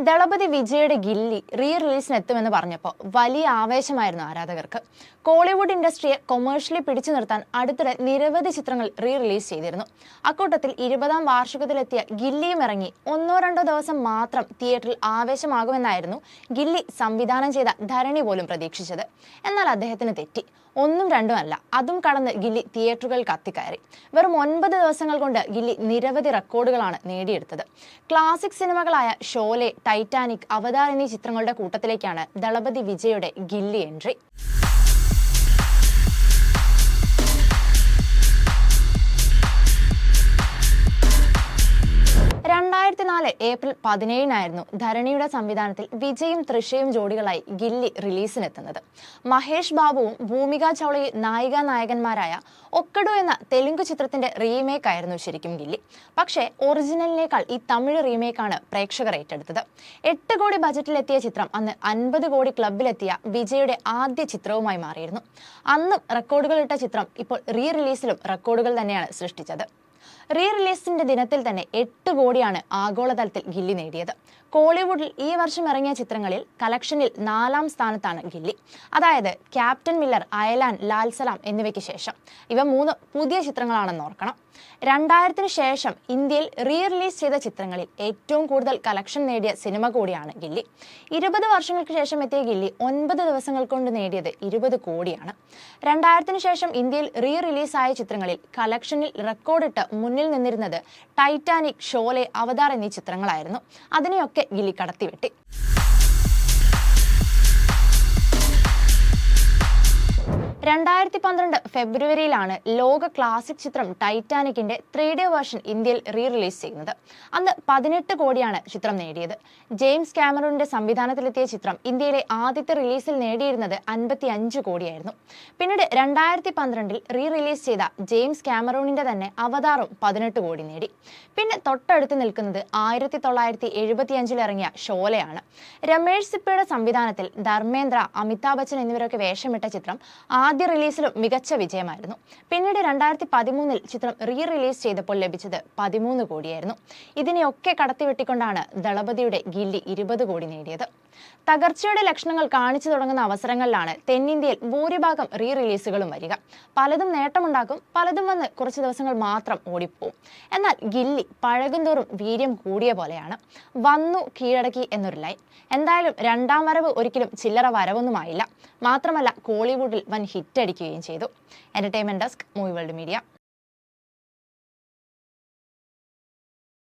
ദളപതി വിജയുടെ ഗില്ലി റിലീസിന് എത്തുമെന്ന് പറഞ്ഞപ്പോൾ വലിയ ആവേശമായിരുന്നു ആരാധകർക്ക്. കോളിവുഡ് ഇൻഡസ്ട്രിയെ കൊമേഴ്ഷ്യലി പിടിച്ചു നിർത്താൻ അടുത്തിടെ നിരവധി ചിത്രങ്ങൾ റിലീസ് ചെയ്തിരുന്നു. അക്കൂട്ടത്തിൽ 20ാം വാർഷികത്തിലെത്തിയ ഗില്ലിയും ഇറങ്ങി 1-2 ദിവസം മാത്രം തിയേറ്ററിൽ ആവേശമാകുമെന്നായിരുന്നു ഗില്ലി സംവിധാനം ചെയ്ത ധരണി പോലും പ്രതീക്ഷിച്ചത്. എന്നാൽ അദ്ദേഹത്തിന് തെറ്റി. 1-2 അല്ല, അതും കടന്ന് ഗില്ലി തിയേറ്ററുകൾ കത്തിക്കയറി. വെറും 9 ദിവസങ്ങൾ കൊണ്ട് ഗില്ലി നിരവധി റെക്കോർഡുകളാണ് നേടിയെടുത്തത്. ക്ലാസിക് സിനിമകളായ ഷോലെ, ടൈറ്റാനിക്, അവതാർ എന്നീ ചിത്രങ്ങളുടെ കൂട്ടത്തിലേക്കാണ് ദളപതി വിജയുടെ ഗില്ലി എൻട്രി. 2004 ഏപ്രിൽ 17-നായിരുന്നു ധരണിയുടെ സംവിധാനത്തിൽ വിജയും തൃഷയും ജോഡികളായി ഗില്ലി റിലീസിനെത്തുന്നത്. മഹേഷ് ബാബുവും ഭൂമിക ചൗളയും നായികനായകന്മാരായ ഒക്കഡു എന്ന തെലുങ്ക് ചിത്രത്തിന്റെ റീമേക്ക് ആയിരുന്നു ശരിക്കും ഗില്ലി. പക്ഷേ ഒറിജിനലിനേക്കാൾ ഈ തമിഴ് റീമേക്കാണ് പ്രേക്ഷകർ ഏറ്റെടുത്തത്. 8 കോടി ബജറ്റിലെത്തിയ ചിത്രം അന്ന് 50 കോടി ക്ലബിലെത്തിയ വിജയുടെ ആദ്യ ചിത്രവുമായി മാറിയിരുന്നു. അന്നും റെക്കോർഡുകളിട്ട ചിത്രം ഇപ്പോൾ റിലീസിലും റെക്കോർഡുകൾ തന്നെയാണ് സൃഷ്ടിച്ചത്. റിലീസിന്റെ ദിനത്തിൽ തന്നെ 8 കോടിയാണ് ആഗോളതലത്തിൽ ഗില്ലി നേടിയത്. കോളിവുഡിൽ ഈ വർഷം ഇറങ്ങിയ ചിത്രങ്ങളിൽ കളക്ഷനിൽ 4ാം സ്ഥാനത്താണ് ഗില്ലി. അതായത് ക്യാപ്റ്റൻ മില്ലർ, അയലാൻ, ലാൽ സലാം എന്നിവയ്ക്ക് ശേഷം. ഇവ 3 പുതിയ ചിത്രങ്ങളാണെന്ന് ഓർക്കണം. 2000-ന് ശേഷം ഇന്ത്യയിൽ റിലീസ് ചെയ്ത ചിത്രങ്ങളിൽ ഏറ്റവും കൂടുതൽ കളക്ഷൻ നേടിയ സിനിമ കൂടിയാണ് ഗില്ലി. 20 വർഷങ്ങൾക്ക് ശേഷം എത്തിയ ഗില്ലി 9 ദിവസങ്ങൾ കൊണ്ട് നേടിയത് 20 കോടിയാണ്. 2000-ന് ശേഷം ഇന്ത്യയിൽ റിലീസായ ചിത്രങ്ങളിൽ കളക്ഷനിൽ റെക്കോർഡിട്ട് മുന്നിൽ നിന്നിരുന്നത് ടൈറ്റാനിക്, ഷോലെ, അവതാർ എന്നീ ചിത്രങ്ങളായിരുന്നു. അതിനെയൊക്കെ ഗില്ലി കടത്തിവെട്ടി. 2012 ഫെബ്രുവരിയിലാണ് ലോക ക്ലാസിക് ചിത്രം ടൈറ്റാനിക്കിന്റെ 3D വേർഷൻ ഇന്ത്യയിൽ റിലീസ് ചെയ്യുന്നത്. അന്ന് 18 കോടിയാണ് ചിത്രം നേടിയത്. ജെയിംസ് കാമറൂണിന്റെ സംവിധാനത്തിലെത്തിയ ചിത്രം ഇന്ത്യയിലെ ആദ്യത്തെ റിലീസിൽ നേടിയിരുന്നത് 55 കോടിയായിരുന്നു. പിന്നീട് 2012-ൽ റിലീസ് ചെയ്ത ജെയിംസ് കാമറൂണിന്റെ തന്നെ അവതാറും 18 കോടി നേടി. പിന്നെ തൊട്ടടുത്ത് നിൽക്കുന്നത് 1975-ൽ ഇറങ്ങിയ ഷോലയാണ്. രമേഷ് സിപ്പയുടെ സംവിധാനത്തിൽ ധർമ്മേന്ദ്ര, അമിതാഭ് ബച്ചൻ എന്നിവരൊക്കെ വേഷമിട്ട ചിത്രം ആദ്യ റിലീസിലും മികച്ച വിജയമായിരുന്നു. പിന്നീട് 2013-ൽ ചിത്രം റിലീസ് ചെയ്തപ്പോൾ ലഭിച്ചത് 13 കോടിയായിരുന്നു. ഇതിനെയൊക്കെ കടത്തിവെട്ടിക്കൊണ്ടാണ് ദളപതിയുടെ ഗില്ലി 20 കോടി നേടിയത്. തകർച്ചയുടെ ലക്ഷണങ്ങൾ കാണിച്ചു തുടങ്ങുന്ന അവസരങ്ങളിലാണ് തെന്നിന്ത്യയിൽ ഭൂരിഭാഗം റിലീസുകളും വരിക. പലതും നേട്ടമുണ്ടാക്കും, പലതും വന്ന് കുറച്ച് ദിവസങ്ങൾ മാത്രം ഓടിപ്പോവും. എന്നാൽ ഗില്ലി പഴകുന്തോറും വീര്യം കൂടിയ പോലെയാണ്. വന്നു കീഴടക്കി എന്നൊരു ലൈൻ. എന്തായാലും 2ാം വരവ് ഒരിക്കലും ചില്ലറ വരവൊന്നുമായില്ല. മാത്രമല്ല കോളിവുഡിൽ വൻ ഹിറ്റടിക്കുകയും ചെയ്തു. Entertainment desk, movie world media.